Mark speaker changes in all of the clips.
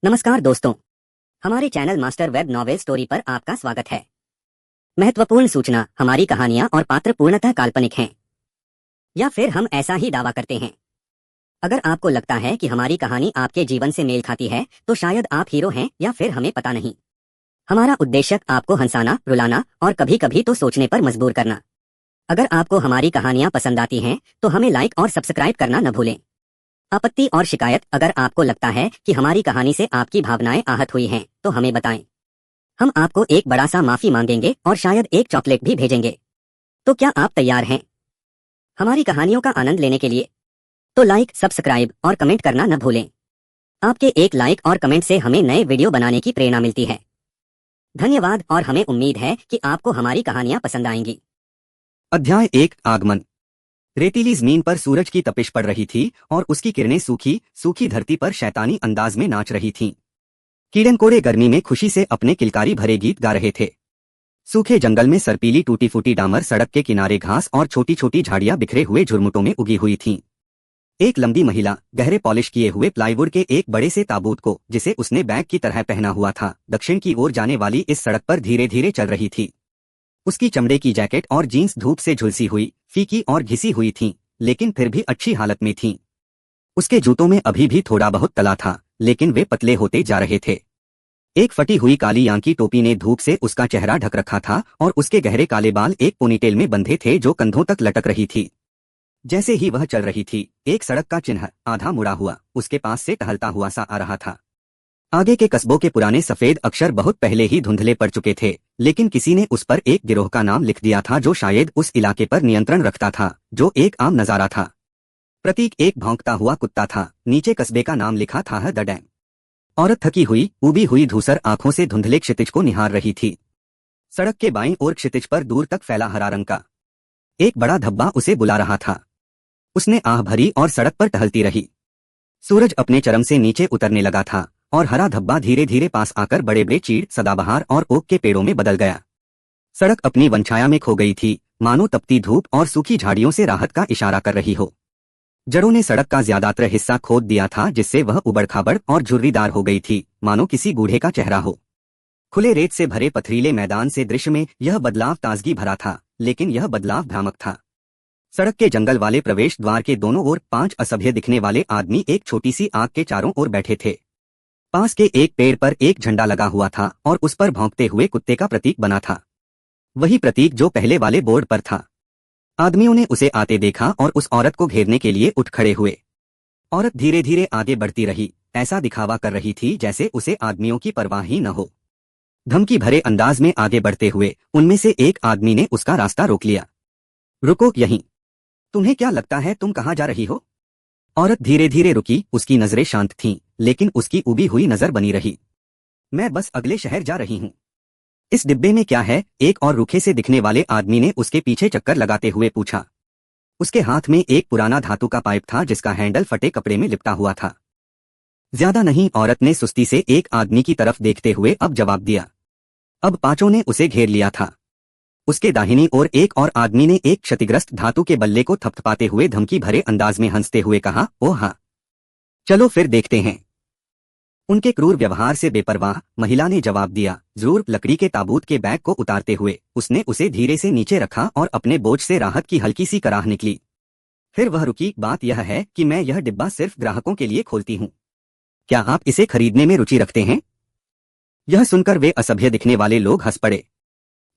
Speaker 1: नमस्कार दोस्तों, हमारे channel master web novel story पर आपका स्वागत है। महत्वपूर्ण सूचना, हमारी कहानियां और पात्र पूर्णतः काल्पनिक हैं, या फिर हम ऐसा ही दावा करते हैं। अगर आपको लगता है कि हमारी कहानी आपके जीवन से मेल खाती है, तो शायद आप हीरो हैं या फिर हमें पता नहीं। हमारा उद्देश्य आपको हंसाना, रुलाना और कभी कभी तो सोचने पर मजबूर करना। अगर आपको हमारी कहानियां पसंद आती हैं, तो हमें लाइक और सब्सक्राइब करना न भूलें। आपत्ति और शिकायत, अगर आपको लगता है कि हमारी कहानी से आपकी भावनाएं आहत हुई हैं, तो हमें बताएं। हम आपको एक बड़ा सा माफी मांगेंगे और शायद एक चॉकलेट भी भेजेंगे। तो क्या आप तैयार हैं हमारी कहानियों का आनंद लेने के लिए? तो लाइक, सब्सक्राइब और कमेंट करना न भूलें। आपके एक लाइक और कमेंट से हमें नए वीडियो बनाने की प्रेरणा मिलती है। धन्यवाद, और हमें उम्मीद है कि आपको हमारी कहानियां पसंद आएंगी।
Speaker 2: अध्याय 1 आगमन। रेतीली जमीन पर सूरज की तपिश पड़ रही थी और उसकी किरणें सूखी सूखी धरती पर शैतानी अंदाज में नाच रही थीं। कीड़े कोड़े गर्मी में खुशी से अपने किलकारी भरे गीत गा रहे थे। सूखे जंगल में सरपीली टूटी फूटी डामर, सड़क के किनारे घास और छोटी छोटी झाड़ियां बिखरे हुए झुरमुटों में उगी हुई थीं। एक लंबी महिला गहरे पॉलिश किए हुए प्लाईवुड के एक बड़े से ताबूत को, जिसे उसने बैग की तरह पहना हुआ था, दक्षिण की ओर जाने वाली इस सड़क पर धीरे धीरे चल रही थी। उसकी चमड़े की जैकेट और जीन्स धूप से झुलसी हुई, फीकी और घिसी हुई थीं, लेकिन फिर भी अच्छी हालत में थीं। उसके जूतों में अभी भी थोड़ा बहुत तला था, लेकिन वे पतले होते जा रहे थे। एक फटी हुई काली यांकी टोपी ने धूप से उसका चेहरा ढक रखा था और उसके गहरे काले बाल एक पोनीटेल में बंधे थे जो कंधों तक लटक रही थी। जैसे ही वह चल रही थी, एक सड़क का चिन्ह आधा मुड़ा हुआ उसके पास से टहलता हुआ सा आ रहा था। आगे के कस्बों के पुराने सफेद अक्षर बहुत पहले ही धुंधले पड़ चुके थे, लेकिन किसी ने उस पर एक गिरोह का नाम लिख दिया था जो शायद उस इलाके पर नियंत्रण रखता था, जो एक आम नजारा था। प्रतीक एक भौंकता हुआ कुत्ता था। नीचे कस्बे का नाम लिखा था, द डैम। औरत थकी हुई, उबी हुई धूसर आंखों से धुंधले क्षितिज को निहार रही थी। सड़क के बाईं ओर क्षितिज पर दूर तक फैला हरा रंग का एक बड़ा धब्बा उसे बुला रहा था। उसने आह भरी और सड़क पर टहलती रही। सूरज अपने चरम से नीचे उतरने लगा था और हरा धब्बा धीरे धीरे पास आकर बड़े बड़े चीड़, सदाबहार और ओक के पेड़ों में बदल गया। सड़क अपनी वनछाया में खो गई थी, मानो तपती धूप और सूखी झाड़ियों से राहत का इशारा कर रही हो। जड़ों ने सड़क का ज्यादातर हिस्सा खोद दिया था, जिससे वह उबड़-खाबड़ और झुर्रीदार हो गई थी, मानो किसी बूढ़े का चेहरा हो। खुले रेत से भरे पथरीले मैदान से दृश्य में यह बदलाव ताजगी भरा था, लेकिन यह बदलाव भ्रामक था। सड़क के जंगल वाले प्रवेश द्वार के दोनों ओर 5 असभ्य दिखने वाले आदमी एक छोटी सी आग के चारों ओर बैठे थे। पास के एक पेड़ पर एक झंडा लगा हुआ था और उस पर भौंकते हुए कुत्ते का प्रतीक बना था, वही प्रतीक जो पहले वाले बोर्ड पर था। आदमियों ने उसे आते देखा और उस औरत को घेरने के लिए उठ खड़े हुए। औरत धीरे धीरे आगे बढ़ती रही, ऐसा दिखावा कर रही थी जैसे उसे आदमियों की परवाह ही न हो। धमकी भरे अंदाज में आगे बढ़ते हुए उनमें से एक आदमी ने उसका रास्ता रोक लिया। रुको यहीं। तुम्हें क्या लगता है तुम कहाँ जा रही हो? औरत धीरे धीरे रुकी, उसकी नजरें शांत थीं, लेकिन उसकी उबी हुई नजर बनी रही। मैं बस अगले शहर जा रही हूँ। इस डिब्बे में क्या है? एक और रूखे से दिखने वाले आदमी ने उसके पीछे चक्कर लगाते हुए पूछा। उसके हाथ में एक पुराना धातु का पाइप था जिसका हैंडल फटे कपड़े में लिपटा हुआ था। ज्यादा नहीं, औरत ने सुस्ती से एक आदमी की तरफ देखते हुए अब जवाब दिया। अब 5 ने उसे घेर लिया था। उसके दाहिनी ओर एक और आदमी ने एक क्षतिग्रस्त धातु के बल्ले को थपथपाते हुए धमकी भरे अंदाज में हंसते हुए कहा, ओह हाँ, चलो फिर देखते हैं। उनके क्रूर व्यवहार से बेपरवाह महिला ने जवाब दिया। जरूर। लकड़ी के ताबूत के बैग को उतारते हुए उसने उसे धीरे से नीचे रखा और अपने बोझ से राहत की हल्की सी कराह निकली। फिर वह रुकी। बात यह है कि मैं यह डिब्बा सिर्फ ग्राहकों के लिए खोलती हूँ। क्या आप इसे खरीदने में रुचि रखते हैं? यह सुनकर वे असभ्य दिखने वाले लोग हंस पड़े।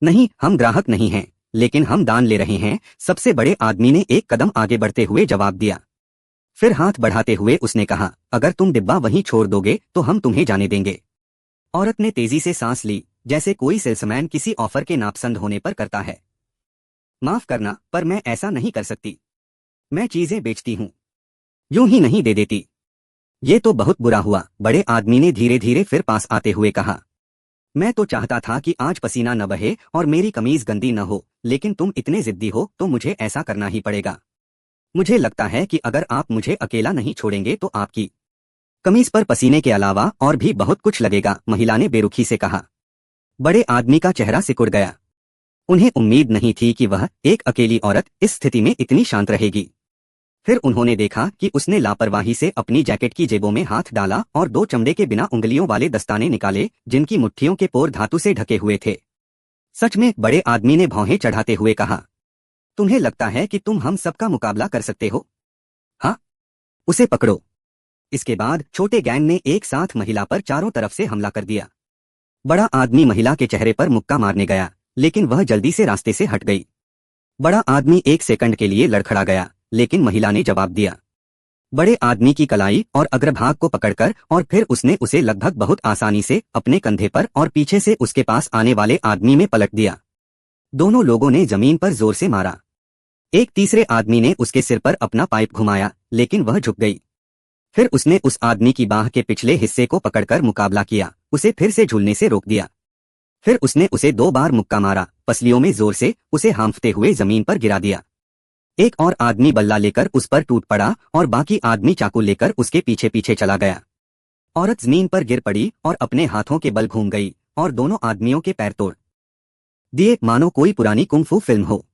Speaker 2: नहीं, हम ग्राहक नहीं हैं, लेकिन हम दान ले रहे हैं, सबसे बड़े आदमी ने एक कदम आगे बढ़ते हुए जवाब दिया। फिर हाथ बढ़ाते हुए उसने कहा, अगर तुम डिब्बा वहीं छोड़ दोगे तो हम तुम्हें जाने देंगे। औरत ने तेजी से सांस ली, जैसे कोई सेल्समैन किसी ऑफर के नापसंद होने पर करता है। माफ करना, पर मैं ऐसा नहीं कर सकती। मैं चीजें बेचती हूँ, यूं ही नहीं दे देती। ये तो बहुत बुरा हुआ, बड़े आदमी ने धीरे धीरे फिर पास आते हुए कहा। मैं तो चाहता था कि आज पसीना न बहे और मेरी कमीज गंदी न हो, लेकिन तुम इतने जिद्दी हो तो मुझे ऐसा करना ही पड़ेगा। मुझे लगता है कि अगर आप मुझे अकेला नहीं छोड़ेंगे तो आपकी कमीज पर पसीने के अलावा और भी बहुत कुछ लगेगा, महिला ने बेरुखी से कहा। बड़े आदमी का चेहरा सिकुड़ गया। उन्हें उम्मीद नहीं थी कि वह एक अकेली औरत इस स्थिति में इतनी शांत रहेगी। फिर उन्होंने देखा कि उसने लापरवाही से अपनी जैकेट की जेबों में हाथ डाला और दो चमड़े के बिना उंगलियों वाले दस्ताने निकाले जिनकी मुट्ठियों के पोर धातु से ढके हुए थे। सच में, बड़े आदमी ने भौहें चढ़ाते हुए कहा, तुम्हें लगता है कि तुम हम सबका मुकाबला कर सकते हो? हाँ, उसे पकड़ो। इसके बाद छोटे गैंग ने एक साथ महिला पर चारों तरफ से हमला कर दिया। बड़ा आदमी महिला के चेहरे पर मुक्का मारने गया, लेकिन वह जल्दी से रास्ते से हट गई। बड़ा आदमी एक सेकंड के लिए लड़खड़ा गया, लेकिन महिला ने जवाब दिया। बड़े आदमी की कलाई और अग्रभाग को पकड़कर और फिर उसने उसे लगभग बहुत आसानी से अपने कंधे पर और पीछे से उसके पास आने वाले आदमी में पलट दिया। दोनों लोगों ने जमीन पर जोर से मारा। एक तीसरे आदमी ने उसके सिर पर अपना पाइप घुमाया, लेकिन वह झुक गई। फिर उसने उस आदमी की बाह के पिछले हिस्से को पकड़कर मुकाबला किया, उसे फिर से झूलने से रोक दिया। फिर उसने उसे 2 बार मुक्का मारा, पसलियों में जोर से उसे हांफते हुए जमीन पर गिरा दिया। एक और आदमी बल्ला लेकर उस पर टूट पड़ा और बाकी आदमी चाकू लेकर उसके पीछे पीछे चला गया। औरत जमीन पर गिर पड़ी और अपने हाथों के बल घूम गई और दोनों आदमियों के पैर तोड़ दिए, मानो कोई पुरानी कुंग-फू फिल्म हो।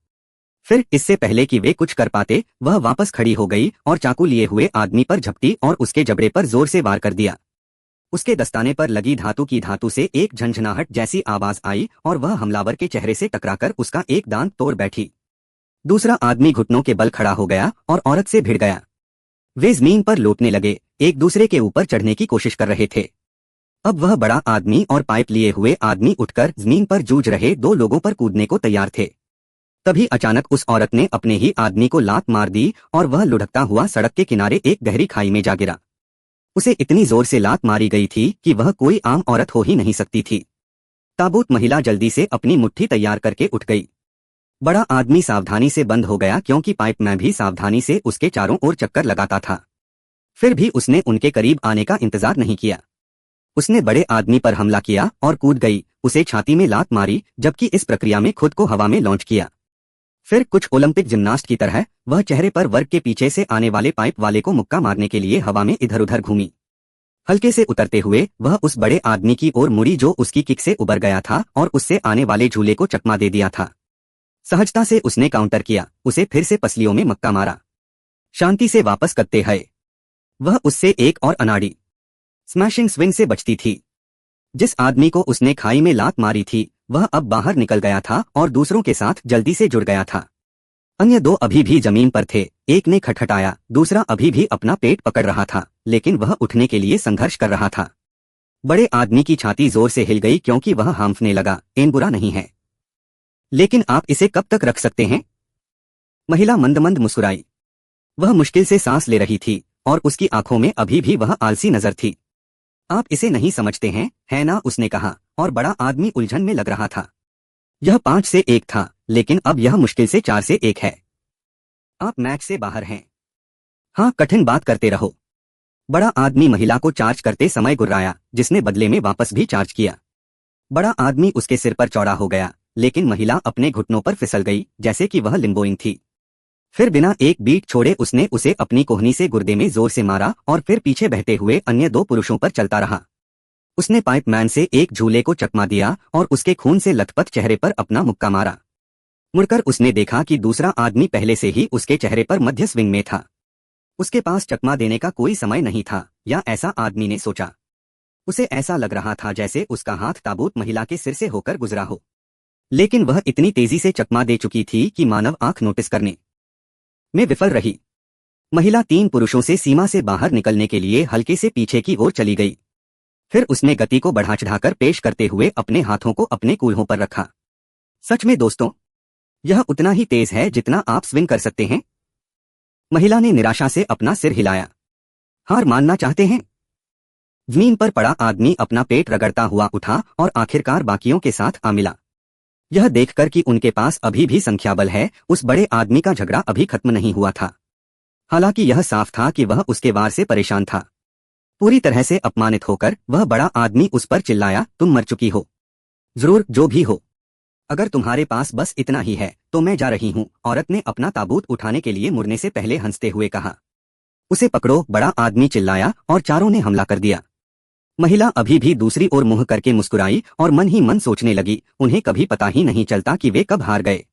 Speaker 2: फिर इससे पहले कि वे कुछ कर पाते, वह वापस खड़ी हो गई और चाकू लिए हुए आदमी पर झपटी और उसके जबड़े पर जोर से वार कर दिया। उसके दस्ताने पर लगी धातु से एक झंझनाहट जैसी आवाज आई और वह हमलावर के चेहरे से टकराकर उसका एक दांत तोड़ बैठी। दूसरा आदमी घुटनों के बल खड़ा हो गया और औरत से भिड़ गया। वे जमीन पर लौटने लगे, एक दूसरे के ऊपर चढ़ने की कोशिश कर रहे थे। अब वह बड़ा आदमी और पाइप लिए हुए आदमी उठकर जमीन पर जूझ रहे 2 लोगों पर कूदने को तैयार थे। तभी अचानक उस औरत ने अपने ही आदमी को लात मार दी और वह लुढ़कता हुआ सड़क के किनारे एक गहरी खाई में जा गिरा। उसे इतनी जोर से लात मारी गई थी कि वह कोई आम औरत हो ही नहीं सकती थी। ताबूत महिला जल्दी से अपनी मुट्ठी तैयार करके उठ गई। बड़ा आदमी सावधानी से बंद हो गया क्योंकि पाइप में भी सावधानी से उसके चारों ओर चक्कर लगाता था। फिर भी उसने उनके करीब आने का इंतजार नहीं किया। उसने बड़े आदमी पर हमला किया और कूद गई, उसे छाती में लात मारी, जबकि इस प्रक्रिया में खुद को हवा में लॉन्च किया। फिर कुछ ओलंपिक जिम्नास्ट की तरह वह चेहरे पर वर्ग के पीछे से आने वाले पाइप वाले को मुक्का मारने के लिए हवा में इधर उधर घूमी। हल्के से उतरते हुए वह उस बड़े आदमी की ओर मुड़ी जो उसकी किक से उबर गया था और उससे आने वाले झूले को चकमा दे दिया था। सहजता से उसने काउंटर किया, उसे फिर से पसलियों में मक्का मारा। शांति से वापस करते हैं। वह उससे एक और अनाड़ी स्मैशिंग स्विंग से बचती थी। जिस आदमी को उसने खाई में लात मारी थी वह अब बाहर निकल गया था और दूसरों के साथ जल्दी से जुड़ गया था। अन्य 2 अभी भी जमीन पर थे। एक ने खटखटाया, दूसरा अभी भी अपना पेट पकड़ रहा था, लेकिन वह उठने के लिए संघर्ष कर रहा था। बड़े आदमी की छाती जोर से हिल गई क्योंकि वह हांफने लगा। एन बुरा नहीं है, लेकिन आप इसे कब तक रख सकते हैं? महिला मंद मंद मुस्कुराई। वह मुश्किल से सांस ले रही थी और उसकी आंखों में अभी भी वह आलसी नजर थी। आप इसे नहीं समझते हैं, है ना? उसने कहा और बड़ा आदमी उलझन में लग रहा था। यह 5 से 1 था, लेकिन अब यह मुश्किल से 4 से 1 है। आप मैच से बाहर हैं। हाँ, कठिन बात करते रहो। बड़ा आदमी महिला को चार्ज करते समय गुर्राया, जिसने बदले में वापस भी चार्ज किया। बड़ा आदमी उसके सिर पर चौड़ा हो गया, लेकिन महिला अपने घुटनों पर फिसल गई जैसे कि वह लिम्बोइंग थी। फिर बिना एक बीट छोड़े उसने उसे अपनी कोहनी से गुर्दे में जोर से मारा और फिर पीछे बहते हुए अन्य 2 पुरुषों पर चलता रहा। उसने पाइप मैन से एक झूले को चकमा दिया और उसके खून से लथपथ चेहरे पर अपना मुक्का मारा। मुड़कर उसने देखा कि दूसरा आदमी पहले से ही उसके चेहरे पर मध्य स्विंग में था। उसके पास चकमा देने का कोई समय नहीं था, या ऐसा आदमी ने सोचा। उसे ऐसा लग रहा था जैसे उसका हाथ ताबूत महिला के सिर से होकर गुजरा हो, लेकिन वह इतनी तेजी से चकमा दे चुकी थी कि मानव आंख नोटिस करने में विफल रही। महिला 3 पुरुषों से सीमा से बाहर निकलने के लिए हल्के से पीछे की ओर चली गई। फिर उसने गति को बढ़ा चढ़ाकर पेश करते हुए अपने हाथों को अपने कूल्हों पर रखा। सच में दोस्तों, यह उतना ही तेज है जितना आप स्विंग कर सकते हैं। महिला ने निराशा से अपना सिर हिलाया। हार मानना चाहते हैं? जमीन पर पड़ा आदमी अपना पेट रगड़ता हुआ उठा और आखिरकार बाकियों के साथ आ मिला। यह देखकर कि उनके पास अभी भी संख्याबल है, उस बड़े आदमी का झगड़ा अभी खत्म नहीं हुआ था। हालांकि यह साफ था कि वह उसके वार से परेशान था। पूरी तरह से अपमानित होकर वह बड़ा आदमी उस पर चिल्लाया, तुम मर चुकी हो। जरूर, जो भी हो। अगर तुम्हारे पास बस इतना ही है तो मैं जा रही हूँ, औरत ने अपना ताबूत उठाने के लिए मुड़ने से पहले हंसते हुए कहा। उसे पकड़ो, बड़ा आदमी चिल्लाया और चारों ने हमला कर दिया। महिला अभी भी दूसरी ओर मुंह करके मुस्कुराई और मन ही मन सोचने लगी, उन्हें कभी पता ही नहीं चलता कि वे कब हार गए।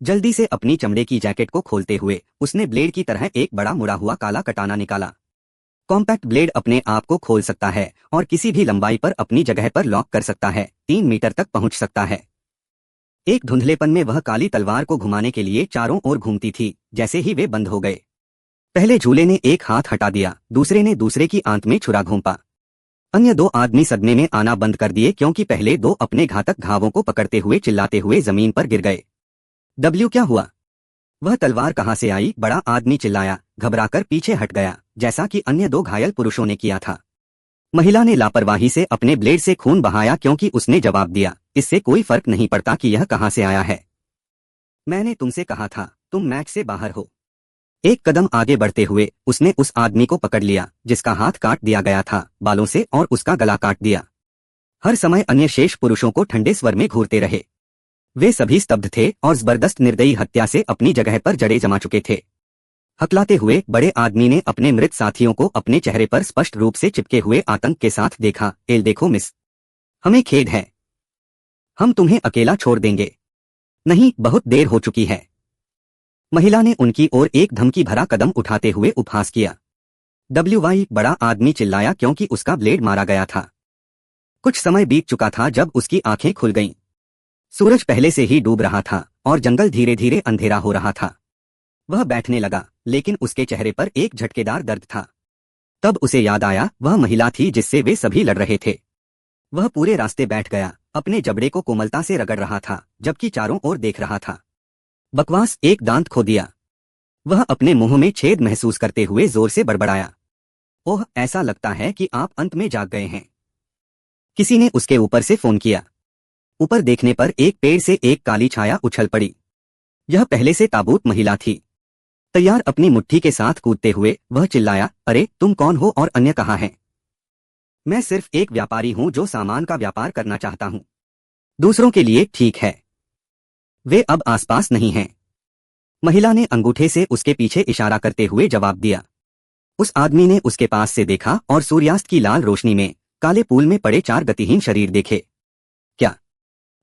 Speaker 2: जल्दी से अपनी चमड़े की जैकेट को खोलते हुए उसने ब्लेड की तरह एक बड़ा मुड़ा हुआ काला कटाना निकाला। कॉम्पैक्ट ब्लेड अपने आप को खोल सकता है और किसी भी लंबाई पर अपनी जगह पर लॉक कर सकता है, 3 मीटर तक पहुंच सकता है। एक धुंधलेपन में वह काली तलवार को घुमाने के लिए चारों ओर घूमती थी। जैसे ही वे बंद हो गए, पहले झूले ने एक हाथ हटा दिया, दूसरे ने दूसरे की आंत में छुरा घोंपा। अन्य 2 आदमी सदमे में आना बंद कर दिए क्योंकि पहले 2 अपने घातक घावों को पकड़ते हुए चिल्लाते हुए जमीन पर गिर गए। डब्ल्यू, क्या हुआ? वह तलवार कहां से आई? बड़ा आदमी चिल्लाया, घबराकर पीछे हट गया, जैसा कि अन्य 2 घायल पुरुषों ने किया था। महिला ने लापरवाही से अपने ब्लेड से खून बहाया क्योंकि उसने जवाब दिया, इससे कोई फर्क नहीं पड़ता कि यह कहां से आया है। मैंने तुमसे कहा था, तुम मैच से बाहर हो। एक कदम आगे बढ़ते हुए उसने उस आदमी को पकड़ लिया जिसका हाथ काट दिया गया था बालों से और उसका गला काट दिया। हर समय अन्य शेष पुरुषों को ठंडे स्वर में घूरते रहे। वे सभी स्तब्ध थे और जबरदस्त निर्दयी हत्या से अपनी जगह पर जड़े जमा चुके थे। हकलाते हुए बड़े आदमी ने अपने मृत साथियों को अपने चेहरे पर स्पष्ट रूप से चिपके हुए आतंक के साथ देखा। एल देखो मिस, हमें खेद है, हम तुम्हें अकेला छोड़ देंगे। नहीं, बहुत देर हो चुकी है। महिला ने उनकी ओर एक धमकी भरा कदम उठाते हुए उपहास किया। WY, बड़ा आदमी चिल्लाया क्योंकि उसका ब्लेड मारा गया था। कुछ समय बीत चुका था जब उसकी आंखें खुल गईं। सूरज पहले से ही डूब रहा था और जंगल धीरे धीरे अंधेरा हो रहा था। वह बैठने लगा, लेकिन उसके चेहरे पर एक झटकेदार दर्द था। तब उसे याद आया, वह महिला थी जिससे वे सभी लड़ रहे थे। वह पूरे रास्ते बैठ गया, अपने जबड़े को कोमलता से रगड़ रहा था जबकि चारों ओर देख रहा था। बकवास, एक दांत खो दिया। वह अपने मुंह में छेद महसूस करते हुए जोर से बड़बड़ाया। ओह, ऐसा लगता है कि आप अंत में जाग गए हैं। किसी ने उसके ऊपर से फोन किया। ऊपर देखने पर एक पेड़ से एक काली छाया उछल पड़ी। यह पहले से ताबूत महिला थी। तैयार अपनी मुट्ठी के साथ कूदते हुए वह चिल्लाया, अरे तुम कौन हो और अन्य कहाँ हैं? मैं सिर्फ एक व्यापारी हूं जो सामान का व्यापार करना चाहता हूं। दूसरों के लिए ठीक है। वे अब आसपास नहीं हैं। महिला ने अंगूठे से उसके पीछे इशारा करते हुए जवाब दिया। उस आदमी ने उसके पास से देखा और सूर्यास्त की लाल रोशनी में काले पूल में पड़े 4 गतिहीन शरीर देखे।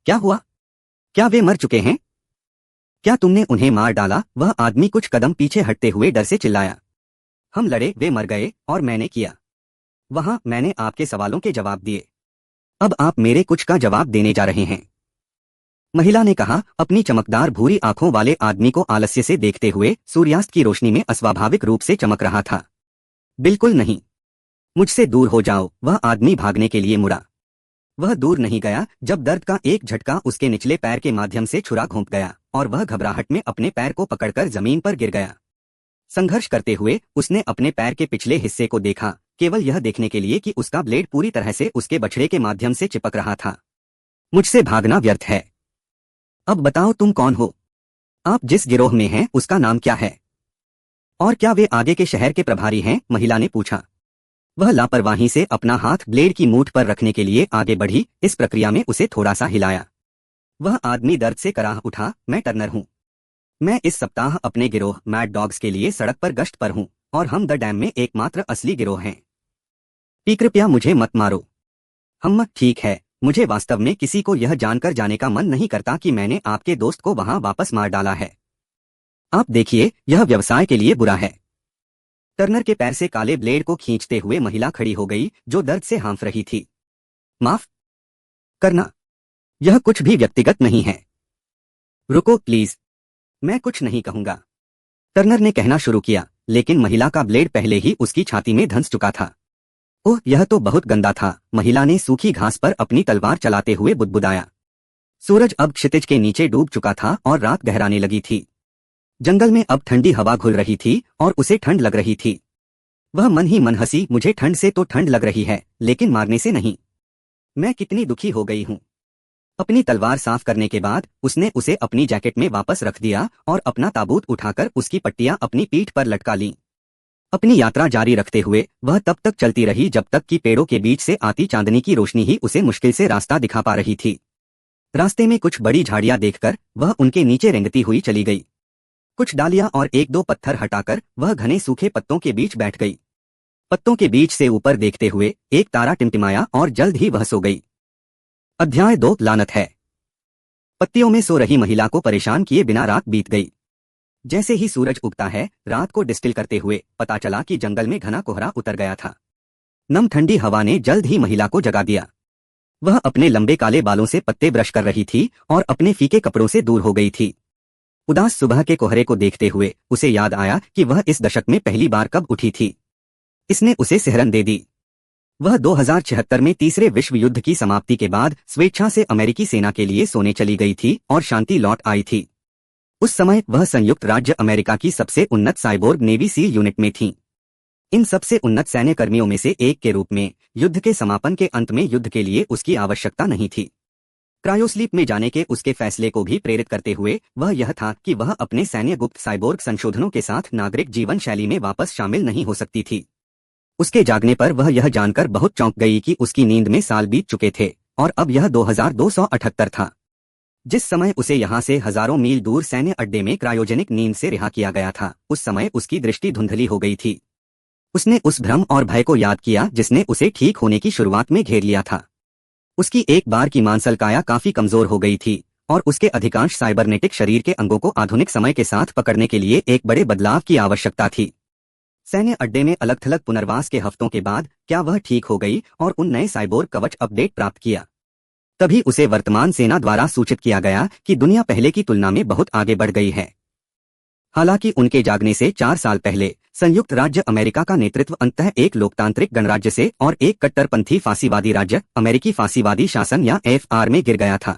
Speaker 2: क्या हुआ? क्या वे मर चुके हैं? क्या तुमने उन्हें मार डाला? वह आदमी कुछ कदम पीछे हटते हुए डर से चिल्लाया। हम लड़े, वे मर गए और मैंने किया। वहां मैंने आपके सवालों के जवाब दिए। अब आप मेरे कुछ का जवाब देने जा रहे हैं। महिला ने कहा, अपनी चमकदार भूरी आंखों वाले आदमी को आलस्य से देखते हुए सूर्यास्त की रोशनी में अस्वाभाविक रूप से चमक रहा था। बिल्कुल नहीं, मुझसे दूर हो जाओ। वह आदमी भागने के लिए मुड़ा। वह दूर नहीं गया जब दर्द का एक झटका उसके निचले पैर के माध्यम से छुरा घोंप गया और वह घबराहट में अपने पैर को पकड़कर जमीन पर गिर गया। संघर्ष करते हुए उसने अपने पैर के पिछले हिस्से को देखा, केवल यह देखने के लिए कि उसका ब्लेड पूरी तरह से उसके बछड़े के माध्यम से चिपक रहा था। मुझसे भागना व्यर्थ है। अब बताओ तुम कौन हो? आप जिस गिरोह में हैं उसका नाम क्या है? और क्या वे आगे के शहर के प्रभारी हैं? महिला ने पूछा। वह लापरवाही से अपना हाथ ब्लेड की मूठ पर रखने के लिए आगे बढ़ी। इस प्रक्रिया में उसे थोड़ा सा हिलाया। वह आदमी दर्द से कराह उठा, मैं टर्नर हूं। मैं इस सप्ताह अपने गिरोह मैड डॉग्स के लिए सड़क पर गश्त पर हूं और हम द डैम में एकमात्र असली गिरोह हैं। कृपया मुझे मत मारो। हम ठीक है, मुझे वास्तव में किसी को यह जानकर जाने का मन नहीं करता कि मैंने आपके दोस्त को वहां वापस मार डाला है। आप देखिए, यह व्यवसाय के लिए बुरा है। टर्नर के पैर से काले ब्लेड को खींचते हुए महिला खड़ी हो गई जो दर्द से हाँफ रही थी। माफ करना, यह कुछ भी व्यक्तिगत नहीं है। रुको प्लीज, मैं कुछ नहीं कहूंगा। टर्नर ने कहना शुरू किया, लेकिन महिला का ब्लेड पहले ही उसकी छाती में धंस चुका था। ओह, यह तो बहुत गंदा था। महिला ने सूखी घास पर अपनी तलवार चलाते हुए बुदबुदाया। सूरज अब क्षितिज के नीचे डूब चुका था और रात गहराने लगी थी। जंगल में अब ठंडी हवा घुल रही थी और उसे ठंड लग रही थी। वह मन ही मन हंसी, मुझे ठंड से तो ठंड लग रही है, लेकिन मारने से नहीं। मैं कितनी दुखी हो गई हूं। अपनी तलवार साफ करने के बाद उसने उसे अपनी जैकेट में वापस रख दिया और अपना ताबूत उठाकर उसकी पट्टियां अपनी पीठ पर लटका लीं। अपनी यात्रा जारी रखते हुए वह तब तक चलती रही जब तक कि पेड़ों के बीच से आती चांदनी की रोशनी ही उसे मुश्किल से रास्ता दिखा पा रही थी। रास्ते में कुछ बड़ी झाड़ियां देखकर वह उनके नीचे रेंगती हुई चली गई। कुछ डालियां और 1-2 पत्थर हटाकर वह घने सूखे पत्तों के बीच बैठ गई। पत्तों के बीच से ऊपर देखते हुए एक तारा टिमटिमाया और जल्द ही वह सो गई। अध्याय 2, लानत है। पत्तियों में सो रही महिला को परेशान किए बिना रात बीत गई। जैसे ही सूरज उगता है, रात को डिस्टिल करते हुए पता चला कि जंगल में घना कोहरा उतर गया था। नम ठंडी हवा ने जल्द ही महिला को जगा दिया। वह अपने लंबे काले बालों से पत्ते ब्रश कर रही थी और अपने फीके कपड़ों से दूर हो गई थी। उदास सुबह के कोहरे को देखते हुए उसे याद आया कि वह इस दशक में पहली बार कब उठी थी। इसने उसे सिहरन दे दी। वह 2076 में तीसरे विश्व युद्ध की समाप्ति के बाद स्वेच्छा से अमेरिकी सेना के लिए सोने चली गई थी और शांति लौट आई थी। उस समय वह संयुक्त राज्य अमेरिका की सबसे उन्नत साइबोर्ग नेवी सील यूनिट में थी। इन सबसे उन्नत सैन्य कर्मियों में से एक के रूप में युद्ध के समापन के अंत में युद्ध के लिए उसकी आवश्यकता नहीं थी। क्रायोस्लीप में जाने के उसके फैसले को भी प्रेरित करते हुए वह यह था कि वह अपने सैन्य गुप्त साइबोर्ग संशोधनों के साथ नागरिक जीवन शैली में वापस शामिल नहीं हो सकती थी। उसके जागने पर वह यह जानकर बहुत चौंक गई कि उसकी नींद में साल बीत चुके थे और अब यह 2278 था। जिस समय उसे यहाँ से हजारों मील दूर सैन्य अड्डे में क्रायोजेनिक नींद से रिहा किया गया था, उस समय उसकी दृष्टि धुंधली हो गई थी। उसने उस भ्रम और भय को याद किया जिसने उसे ठीक होने की शुरुआत में घेर लिया था। उसकी एक बार की मांसल काया काफी कमजोर हो गई थी और उसके अधिकांश साइबरनेटिक शरीर के अंगों को आधुनिक समय के साथ पकड़ने के लिए एक बड़े बदलाव की आवश्यकता थी। सैन्य अड्डे में अलग थलग पुनर्वास के हफ्तों के बाद क्या वह ठीक हो गई और उन नए साइबोर्ग कवच अपडेट प्राप्त किया। तभी उसे वर्तमान सेना द्वारा सूचित किया गया कि दुनिया पहले की तुलना में बहुत आगे बढ़ गई है। हालांकि उनके जागने से 4 साल पहले संयुक्त राज्य अमेरिका का नेतृत्व अंततः एक लोकतांत्रिक गणराज्य से और एक कट्टरपंथी फांसीवादी राज्य अमेरिकी फांसीवादी शासन या FR में गिर गया था।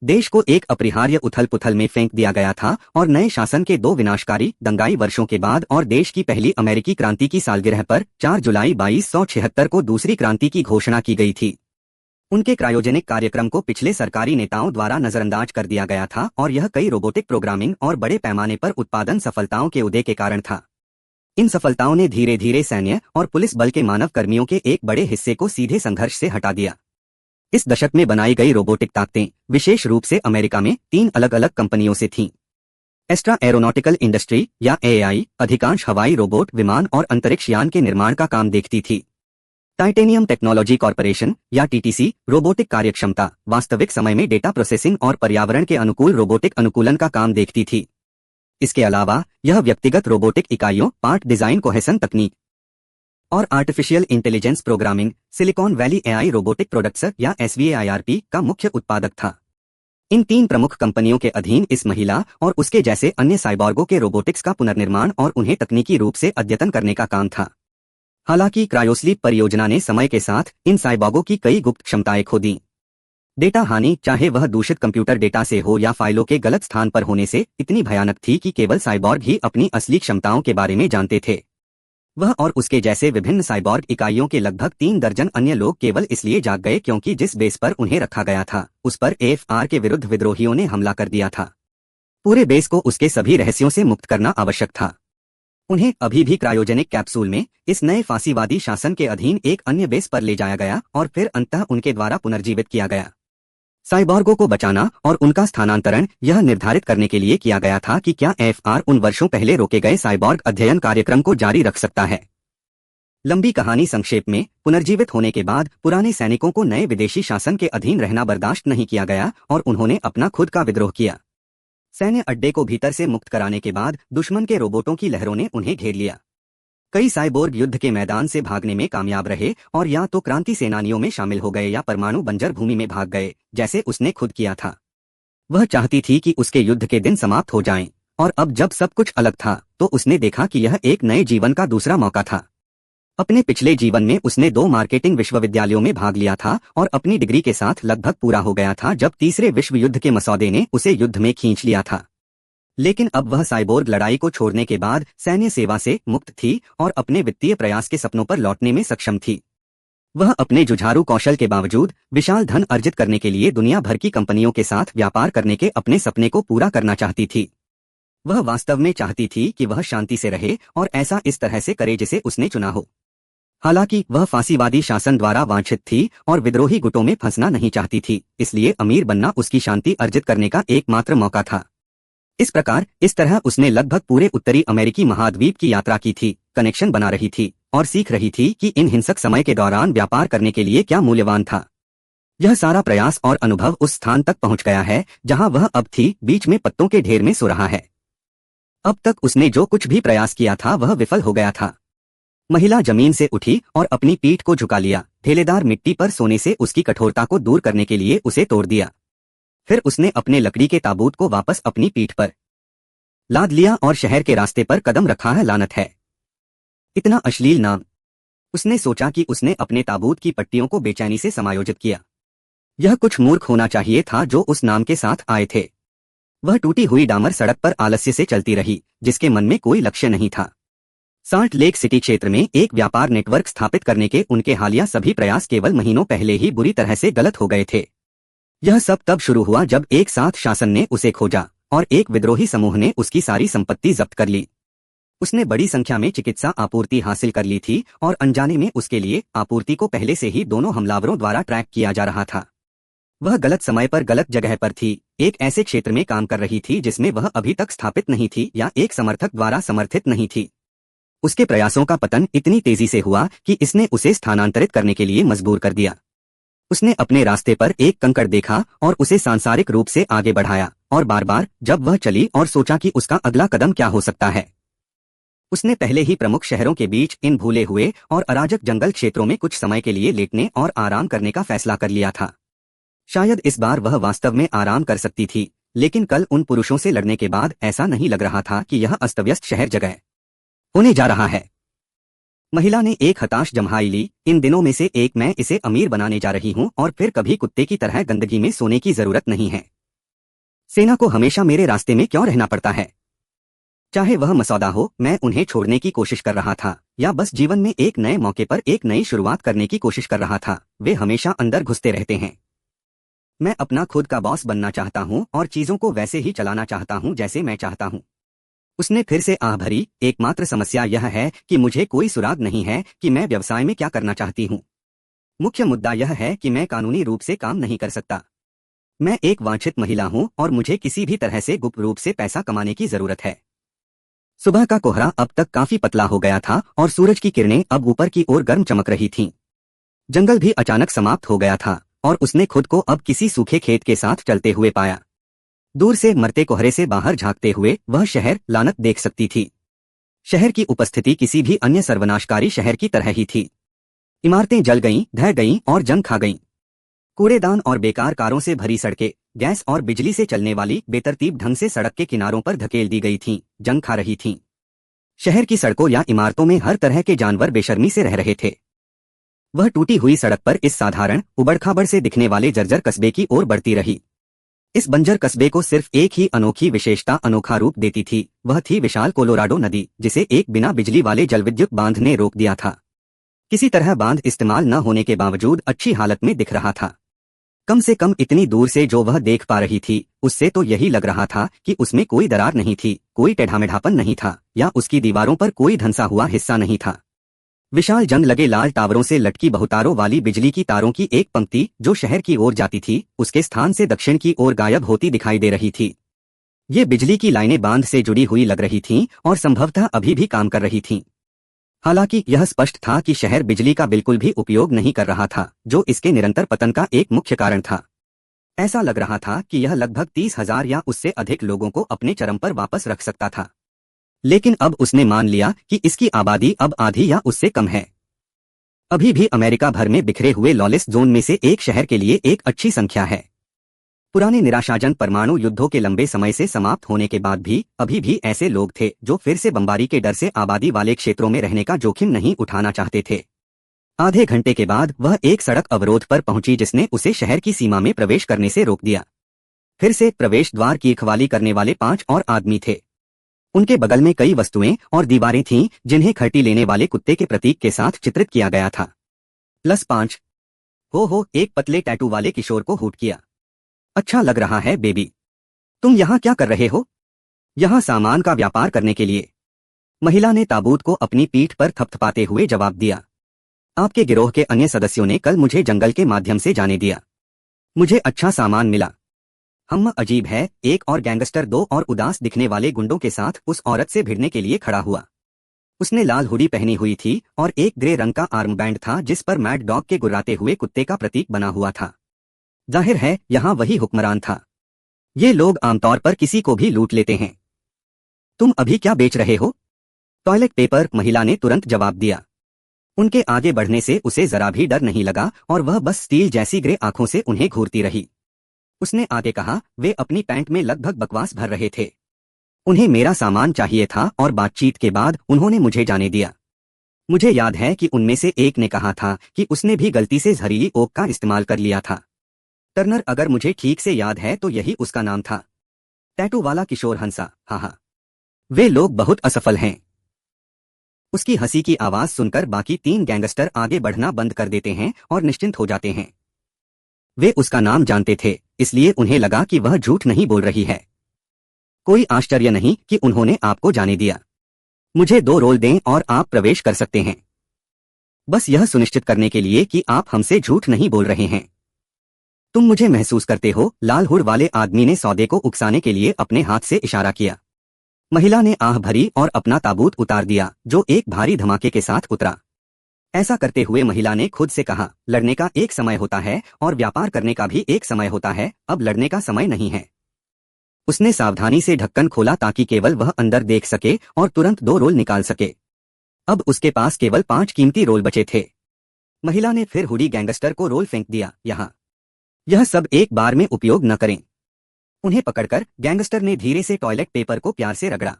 Speaker 2: देश को एक अपरिहार्य उथल पुथल में फेंक दिया गया था और नए शासन के 2 विनाशकारी दंगाई वर्षों के बाद और देश की पहली अमेरिकी क्रांति की सालगिरह पर 4 जुलाई 2276 को दूसरी क्रांति की घोषणा की गई थी। उनके क्रायोजेनिक कार्यक्रम को पिछले सरकारी नेताओं द्वारा नजरअंदाज कर दिया गया था और यह कई रोबोटिक प्रोग्रामिंग और बड़े पैमाने पर उत्पादन सफलताओं के उदय के कारण था। इन सफलताओं ने धीरे धीरे सैन्य और पुलिस बल के मानव कर्मियों के एक बड़े हिस्से को सीधे संघर्ष से हटा दिया। इस दशक में बनाई गई रोबोटिक ताकतें विशेष रूप से अमेरिका में 3 अलग अलग कंपनियों से थीं। एस्ट्रा एरोनॉटिकल इंडस्ट्री या AI अधिकांश हवाई रोबोट, विमान और अंतरिक्ष यान के निर्माण का काम देखती थी। टाइटेनियम टेक्नोलॉजी कॉरपोरेशन या TTC रोबोटिक कार्यक्षमता, वास्तविक समय में डेटा प्रोसेसिंग और पर्यावरण के अनुकूल रोबोटिक अनुकूलन का काम देखती थी। इसके अलावा यह व्यक्तिगत रोबोटिक इकाइयों, पार्ट डिजाइन, कोहेसन तकनीक और artificial intelligence programming, silicon valley AI robotic products या SVAIRP का मुख्य उत्पादक था। इन 3 प्रमुख कंपनियों के अधीन इस महिला और उसके जैसे अन्य साइबॉर्गों के रोबोटिक्स का पुनर्निर्माण और उन्हें तकनीकी रूप से अद्यतन करने का काम था। हालांकि क्रायोस्लीप परियोजना ने समय के साथ इन साइबॉर्गों की कई गुप्त क्षमताएं खो दी। डेटा हानि, चाहे वह दूषित कंप्यूटर डेटा से हो या फाइलों के गलत स्थान पर होने से, इतनी भयानक थी कि केवल साइबॉर्ग ही अपनी असली क्षमताओं के बारे में जानते थे। वह और उसके जैसे विभिन्न साइबॉर्ग इकाइयों के लगभग 3 दर्जन अन्य लोग केवल इसलिए जाग गए क्योंकि जिस बेस पर उन्हें रखा गया था उस पर FR के विरुद्ध विद्रोहियों ने हमला कर दिया था। पूरे बेस को उसके सभी रहस्यों से मुक्त करना आवश्यक था। उन्हें अभी भी क्रायोजेनिक कैप्सूल में इस नए फांसीवादी शासन के अधीन एक अन्य बेस पर ले जाया गया और फिर अंततः उनके द्वारा पुनर्जीवित किया गया। साइबॉर्गों को बचाना और उनका स्थानांतरण यह निर्धारित करने के लिए किया गया था कि क्या FR उन वर्षों पहले रोके गए साइबॉर्ग अध्ययन कार्यक्रम को जारी रख सकता है। लंबी कहानी संक्षेप में, पुनर्जीवित होने के बाद पुराने सैनिकों को नए विदेशी शासन के अधीन रहना बर्दाश्त नहीं किया गया और उन्होंने अपना खुद का विद्रोह किया। सैन्य अड्डे को भीतर से मुक्त कराने के बाद दुश्मन के रोबोटों की लहरों ने उन्हें घेर लिया। कई साइबोर्ग युद्ध के मैदान से भागने में कामयाब रहे और या तो क्रांति सेनानियों में शामिल हो गए या परमाणु बंजर भूमि में भाग गए, जैसे उसने खुद किया था। वह चाहती थी कि उसके युद्ध के दिन समाप्त हो जाएं, और अब जब सब कुछ अलग था तो उसने देखा कि यह एक नए जीवन का दूसरा मौका था। अपने पिछले जीवन में उसने 2 मार्केटिंग विश्वविद्यालयों में भाग लिया था और अपनी डिग्री के साथ लगभग पूरा हो गया था जब तीसरे विश्व युद्ध के मसौदे ने उसे युद्ध में खींच लिया था। लेकिन अब वह साइबोर्ग लड़ाई को छोड़ने के बाद सैन्य सेवा से मुक्त थी और अपने वित्तीय प्रयास के सपनों पर लौटने में सक्षम थी। वह अपने जुझारू कौशल के बावजूद विशाल धन अर्जित करने के लिए दुनिया भर की कंपनियों के साथ व्यापार करने के अपने सपने को पूरा करना चाहती थी। वह वास्तव में चाहती थी कि वह शांति से रहे और ऐसा इस तरह से करे जिसे उसने चुना हो। हालांकि वह फांसीवादी शासन द्वारा वांछित थी और विद्रोही गुटों में फंसना नहीं चाहती थी, इसलिए अमीर बनना उसकी शांति अर्जित करने का एकमात्र मौका था। इस प्रकार इस तरह उसने लगभग पूरे उत्तरी अमेरिकी महाद्वीप की यात्रा की थी, कनेक्शन बना रही थी और सीख रही थी कि इन हिंसक समय के दौरान व्यापार करने के लिए क्या मूल्यवान था। यह सारा प्रयास और अनुभव उस स्थान तक पहुंच गया है जहां वह अब थी, बीच में पत्तों के ढेर में सो रहा है। अब तक उसने जो कुछ भी प्रयास किया था वह विफल हो गया था। महिला जमीन से उठी और अपनी पीठ को झुका लिया। ढेलेदार मिट्टी पर सोने से उसकी कठोरता को दूर करने के लिए उसे तोड़ दिया। फिर उसने अपने लकड़ी के ताबूत को वापस अपनी पीठ पर लाद लिया और शहर के रास्ते पर कदम रखा है। लानत है, इतना अश्लील नाम। उसने सोचा कि उसने अपने ताबूत की पट्टियों को बेचैनी से समायोजित किया। यह कुछ मूर्ख होना चाहिए था जो उस नाम के साथ आए थे। वह टूटी हुई डामर सड़क पर आलस्य से चलती रही, जिसके मन में कोई लक्ष्य नहीं था। साल्ट लेक सिटी क्षेत्र में एक व्यापार नेटवर्क स्थापित करने के उनके हालिया सभी प्रयास केवल महीनों पहले ही बुरी तरह से गलत हो गए थे। यह सब तब शुरू हुआ जब एक साथ शासन ने उसे खोजा और एक विद्रोही समूह ने उसकी सारी संपत्ति जब्त कर ली। उसने बड़ी संख्या में चिकित्सा आपूर्ति हासिल कर ली थी और अनजाने में उसके लिए आपूर्ति को पहले से ही दोनों हमलावरों द्वारा ट्रैक किया जा रहा था। वह गलत समय पर गलत जगह पर थी, एक ऐसे क्षेत्र में काम कर रही थी जिसमें वह अभी तक स्थापित नहीं थी या एक समर्थक द्वारा समर्थित नहीं थी। उसके प्रयासों का पतन इतनी तेजी से हुआ कि इसने उसे स्थानांतरित करने के लिए मजबूर कर दिया। उसने अपने रास्ते पर एक कंकड़ देखा और उसे सांसारिक रूप से आगे बढ़ाया, और बार बार जब वह चली और सोचा कि उसका अगला कदम क्या हो सकता है। उसने पहले ही प्रमुख शहरों के बीच इन भूले हुए और अराजक जंगल क्षेत्रों में कुछ समय के लिए लेटने और आराम करने का फैसला कर लिया था। शायद इस बार वह वास्तव में आराम कर सकती थी, लेकिन कल उन पुरुषों से लड़ने के बाद ऐसा नहीं लग रहा था कि यह अस्तव्यस्त शहर जगह होने जा रहा है। महिला ने एक हताश जम्हाई ली। इन दिनों में से एक, मैं इसे अमीर बनाने जा रही हूं और फिर कभी कुत्ते की तरह गंदगी में सोने की जरूरत नहीं है। सेना को हमेशा मेरे रास्ते में क्यों रहना पड़ता है? चाहे वह मसौदा हो, मैं उन्हें छोड़ने की कोशिश कर रहा था या बस जीवन में एक नए मौके पर एक नई शुरुआत करने की कोशिश कर रहा था। वे हमेशा अंदर घुसते रहते हैं। मैं अपना खुद का बॉस बनना चाहता हूं और चीजों को वैसे ही चलाना चाहता हूं जैसे मैं चाहता हूं। उसने फिर से आह भरी। एकमात्र समस्या यह है कि मुझे कोई सुराग नहीं है कि मैं व्यवसाय में क्या करना चाहती हूँ। मुख्य मुद्दा यह है कि मैं कानूनी रूप से काम नहीं कर सकता। मैं एक वांछित महिला हूँ और मुझे किसी भी तरह से गुप्त रूप से पैसा कमाने की जरूरत है। सुबह का कोहरा अब तक काफी पतला हो गया था और सूरज की किरणें अब ऊपर की ओर गर्म चमक रही थीं। जंगल भी अचानक समाप्त हो गया था और उसने खुद को अब किसी सूखे खेत के साथ चलते हुए पाया। दूर से मरते कोहरे से बाहर झांकते हुए वह शहर लानत देख सकती थी। शहर की उपस्थिति किसी भी अन्य सर्वनाशकारी शहर की तरह ही थी। इमारतें जल गईं, ढह गईं और जंग खा गईं। कूड़ेदान और बेकार कारों से भरी सड़कें गैस और बिजली से चलने वाली बेतरतीब ढंग से सड़क के किनारों पर धकेल दी गई थीं, जंग खा रही थीं। शहर की सड़कों या इमारतों में हर तरह के जानवर बेशर्मी से रह रहे थे। वह टूटी हुई सड़क पर इस साधारण उबड़-खाबड़ से दिखने वाले जर्जर कस्बे की ओर बढ़ती रही। इस बंजर कस्बे को सिर्फ एक ही अनोखी विशेषता अनोखा रूप देती थी। वह थी विशाल कोलोराडो नदी, जिसे एक बिना बिजली वाले जलविद्युत बांध ने रोक दिया था। किसी तरह बांध इस्तेमाल न होने के बावजूद अच्छी हालत में दिख रहा था। कम से कम इतनी दूर से जो वह देख पा रही थी, उससे तो यही लग रहा था कि उसमें कोई दरार नहीं थी, कोई टेढ़ामेढ़ापन नहीं था या उसकी दीवारों पर कोई धंसा हुआ हिस्सा नहीं था। विशाल जंग लगे लाल टावरों से लटकी बहुतारों वाली बिजली की तारों की एक पंक्ति जो शहर की ओर जाती थी, उसके स्थान से दक्षिण की ओर गायब होती दिखाई दे रही थी। ये बिजली की लाइनें बांध से जुड़ी हुई लग रही थीं और संभवतः अभी भी काम कर रही थीं। हालांकि यह स्पष्ट था कि शहर बिजली का बिल्कुल भी उपयोग नहीं कर रहा था, जो इसके निरंतर पतन का एक मुख्य कारण था। ऐसा लग रहा था कि यह लगभग 30,000 या उससे अधिक लोगों को अपने चरम पर वापस रख सकता था। लेकिन अब उसने मान लिया कि इसकी आबादी अब आधी या उससे कम है। अभी भी अमेरिका भर में बिखरे हुए लॉलेस जोन में से एक शहर के लिए एक अच्छी संख्या है। पुराने निराशाजनक परमाणु युद्धों के लंबे समय से समाप्त होने के बाद भी अभी भी ऐसे लोग थे जो फिर से बमबारी के डर से आबादी वाले क्षेत्रों में रहने का जोखिम नहीं उठाना चाहते थे। आधे घंटे के बाद वह एक सड़क अवरोध पर पहुंची जिसने उसे शहर की सीमा में प्रवेश करने से रोक दिया। फिर से प्रवेश द्वार की रखवाली करने वाले 5 और आदमी थे। उनके बगल में कई वस्तुएं और दीवारें थीं जिन्हें खर्टी लेने वाले कुत्ते के प्रतीक के साथ चित्रित किया गया था। +5। हो, एक पतले टैटू वाले किशोर को हूट किया। अच्छा लग रहा है बेबी। तुम यहाँ क्या कर रहे हो? यहाँ सामान का व्यापार करने के लिए। महिला ने ताबूत को अपनी पीठ पर थपथपाते हुए जवाब दिया। आपके गिरोह के अन्य सदस्यों ने कल मुझे जंगल के माध्यम से जाने दिया। मुझे अच्छा सामान मिला। हम अजीब है, एक और गैंगस्टर 2 और उदास दिखने वाले गुंडों के साथ उस औरत से भिड़ने के लिए खड़ा हुआ। उसने लाल हुडी पहनी हुई थी और एक ग्रे रंग का आर्म बैंड था जिस पर मैड डॉग के गुर्राते हुए कुत्ते का प्रतीक बना हुआ था। जाहिर है यहाँ वही हुक्मरान था। ये लोग आमतौर पर किसी को भी लूट लेते हैं। तुम अभी क्या बेच रहे हो? टॉयलेट पेपर, महिला ने तुरंत जवाब दिया। उनके आगे बढ़ने से उसे जरा भी डर नहीं लगा और वह बस स्टील जैसी ग्रे आंखों से उन्हें घूरती रही। उसने आगे कहा, वे अपनी पैंट में लगभग बकवास भर रहे थे। उन्हें मेरा सामान चाहिए था और बातचीत के बाद उन्होंने मुझे जाने दिया। मुझे याद है कि उनमें से एक ने कहा था कि उसने भी गलती से जहरीली ओक का इस्तेमाल कर लिया था। टर्नर, अगर मुझे ठीक से याद है तो यही उसका नाम था। टैटू वाला किशोर हंसा, हाँ। वे लोग बहुत असफल हैं। उसकी हंसी की आवाज सुनकर बाकी 3 गैंगस्टर आगे बढ़ना बंद कर देते हैं और निश्चिंत हो जाते हैं। वे उसका नाम जानते थे, इसलिए उन्हें लगा कि वह झूठ नहीं बोल रही है। कोई आश्चर्य नहीं कि उन्होंने आपको जाने दिया। मुझे 2 रोल दें और आप प्रवेश कर सकते हैं। बस यह सुनिश्चित करने के लिए कि आप हमसे झूठ नहीं बोल रहे हैं। तुम मुझे महसूस करते हो? लाल हुड वाले आदमी ने सौदे को उकसाने के लिए अपने हाथ से इशारा किया। महिला ने आह भरी और अपना ताबूत उतार दिया, जो एक भारी धमाके के साथ उतरा। ऐसा करते हुए महिला ने खुद से कहा, लड़ने का एक समय होता है और व्यापार करने का भी एक समय होता है, अब लड़ने का समय नहीं है। उसने सावधानी से ढक्कन खोला ताकि केवल वह अंदर देख सके और तुरंत 2 रोल निकाल सके। अब उसके पास केवल 5 कीमती रोल बचे थे। महिला ने फिर हुडी गैंगस्टर को रोल फेंक दिया। यह सब एक बार में उपयोग न करें। उन्हें पकड़कर गैंगस्टर ने धीरे से टॉयलेट पेपर को प्यार से रगड़ा।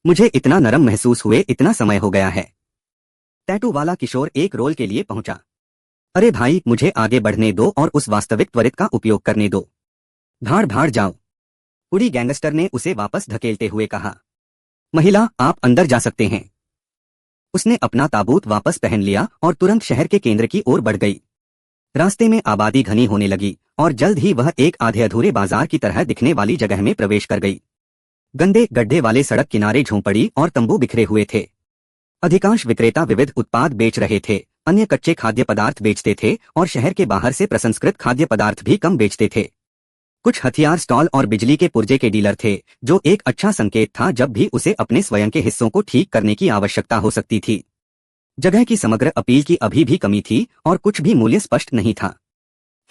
Speaker 2: मुझे इतना नरम महसूस हुए इतना समय हो गया है। टैटू वाला किशोर एक रोल के लिए पहुंचा। अरे भाई, मुझे आगे बढ़ने दो और उस वास्तविक त्वरित का उपयोग करने दो। भाड़ भाड़ जाओ, हुडी गैंगस्टर ने उसे वापस धकेलते हुए कहा। महिला, आप अंदर जा सकते हैं। उसने अपना ताबूत वापस पहन लिया और तुरंत शहर के केंद्र की ओर बढ़ गई। रास्ते में आबादी घनी होने लगी और जल्द ही वह एक आधे अधूरे बाजार की तरह दिखने वाली जगह में प्रवेश कर गई। गंदे गड्ढे वाले सड़क किनारे झोंपड़ी और तंबू बिखरे हुए थे। अधिकांश विक्रेता विविध उत्पाद बेच रहे थे, अन्य कच्चे खाद्य पदार्थ बेचते थे और शहर के बाहर से प्रसंस्कृत खाद्य पदार्थ भी कम बेचते थे। कुछ हथियार स्टॉल और बिजली के पुर्जे के डीलर थे, जो एक अच्छा संकेत था जब भी उसे अपने स्वयं के हिस्सों को ठीक करने की आवश्यकता हो सकती थी। जगह की समग्र अपील की अभी भी कमी थी और कुछ भी मूल्य स्पष्ट नहीं था।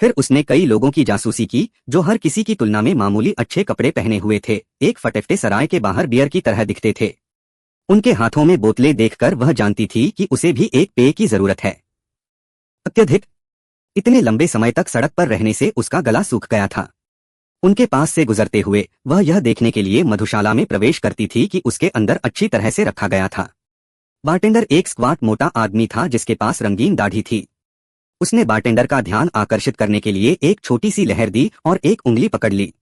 Speaker 2: फिर उसने कई लोगों की जासूसी की, जो हर किसी की तुलना में मामूली अच्छे कपड़े पहने हुए थे, एक फटेफटे सराय के बाहर बियर की तरह दिखते थे। उनके हाथों में बोतलें देखकर वह जानती थी कि उसे भी एक पेय की जरूरत है। अत्यधिक, इतने लंबे समय तक सड़क पर रहने से उसका गला सूख गया था। उनके पास से गुजरते हुए वह यह देखने के लिए मधुशाला में प्रवेश करती थी कि उसके अंदर अच्छी तरह से रखा गया था। बारटेंडर एक स्क्वाट मोटा आदमी था जिसके पास रंगीन दाढ़ी थी। उसने बारटेंडर का ध्यान आकर्षित करने के लिए एक छोटी सी लहर दी और एक उंगली पकड़ ली।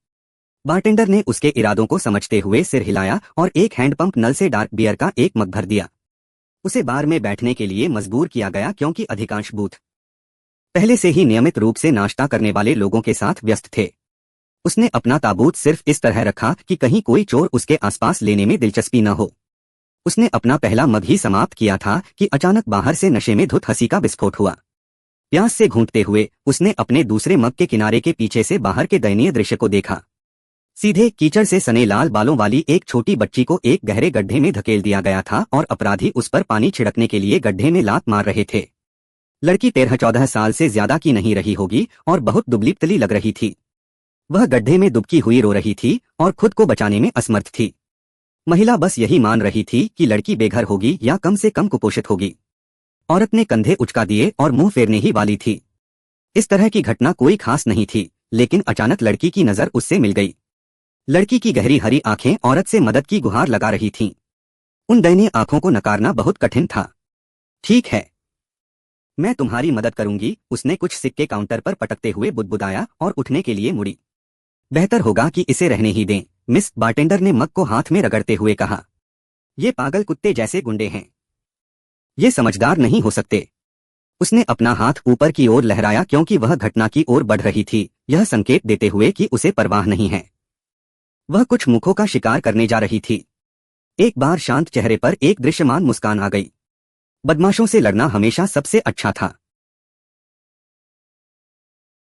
Speaker 2: बारटेंडर ने उसके इरादों को समझते हुए सिर हिलाया और एक हैंडपंप नल से डार्क बियर का एक मग भर दिया। उसे बार में बैठने के लिए मजबूर किया गया क्योंकि अधिकांश बूथ पहले से ही नियमित रूप से नाश्ता करने वाले लोगों के साथ व्यस्त थे। उसने अपना ताबूत सिर्फ इस तरह रखा कि कहीं कोई चोर उसके आसपास लेने में दिलचस्पी न हो। उसने अपना पहला मग ही समाप्त किया था कि अचानक बाहर से नशे में धुत हंसी का विस्फोट हुआ। प्यास से घूंटते हुए उसने अपने दूसरे मग के किनारे के पीछे से बाहर के दयनीय दृश्य को देखा। सीधे कीचड़ से सने लाल बालों वाली एक छोटी बच्ची को एक गहरे गड्ढे में धकेल दिया गया था और अपराधी उस पर पानी छिड़कने के लिए गड्ढे में लात मार रहे थे। लड़की 13-14 साल से ज्यादा की नहीं रही होगी और बहुत दुबली पतली लग रही थी। वह गड्ढे में दुबकी हुई रो रही थी और खुद को बचाने में असमर्थ थी। महिला बस यही मान रही थी कि लड़की बेघर होगी या कम से कम कुपोषित होगी। औरत ने कंधे उचका दिए और मुंह फेरने ही वाली थी। इस तरह की घटना कोई खास नहीं थी, लेकिन अचानक लड़की की नजर उससे मिल गई। लड़की की गहरी हरी आंखें औरत से मदद की गुहार लगा रही थीं। उन दयनीय आंखों को नकारना बहुत कठिन था। ठीक है, मैं तुम्हारी मदद करूंगी, उसने कुछ सिक्के काउंटर पर पटकते हुए बुदबुदाया और उठने के लिए मुड़ी। बेहतर होगा कि इसे रहने ही दें, मिस, बारटेंडर ने मग को हाथ में रगड़ते हुए कहा। ये पागल कुत्ते जैसे गुंडे हैं, ये समझदार नहीं हो सकते। उसने अपना हाथ ऊपर की ओर लहराया क्योंकि वह घटना की ओर बढ़ रही थी, यह संकेत देते हुए कि उसे परवाह नहीं है। वह कुछ मुखों का शिकार करने जा रही थी। एक बार शांत चेहरे पर एक दृश्यमान मुस्कान आ गई। बदमाशों से लड़ना हमेशा सबसे अच्छा था।